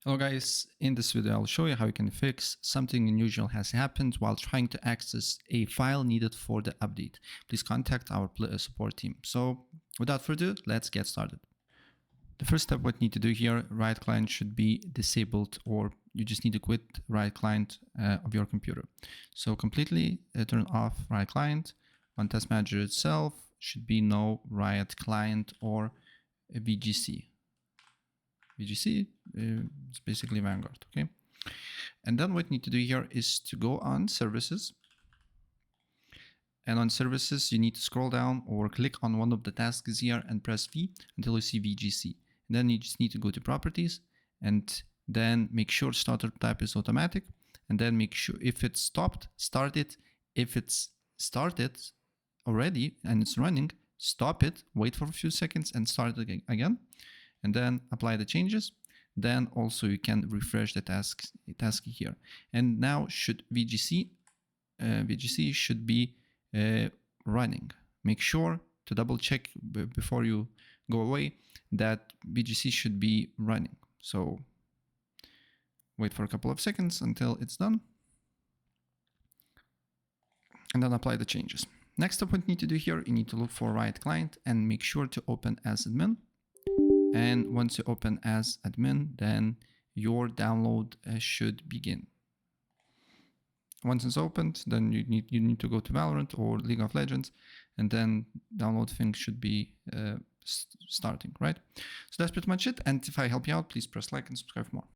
Hello guys, in this video I'll show you how you can fix something unusual has happened while trying to access a file needed for the update. Please contact our support team. So without further ado, let's get started. The first step what you need to do here, write client should be disabled, or you just need to quit write client of your computer. So completely turn off write client. On Task Manager itself should be no write client or VGC. VGC is basically Vanguard, okay? And then what you need to do here is to go on services. And on services, you need to scroll down or click on one of the tasks here and press V until you see VGC. And then you just need to go to properties and then make sure starter type is automatic. And then make sure if it's stopped, start it. If it's started already and it's running, stop it, wait for a few seconds and start it again. And then apply the changes. Then also you can refresh the task here. And now should VGC should be running. Make sure to double check before you go away that VGC should be running. So wait for a couple of seconds until it's done. And then apply the changes. Next step, what you need to do here, you need to look for write client and make sure to open as admin. And once you open as admin, then your download should begin. Once it's opened, then you need to go to Valorant or League of Legends, and then download thing should be starting, right? So that's pretty much it. And if I help you out, please press like and subscribe for more.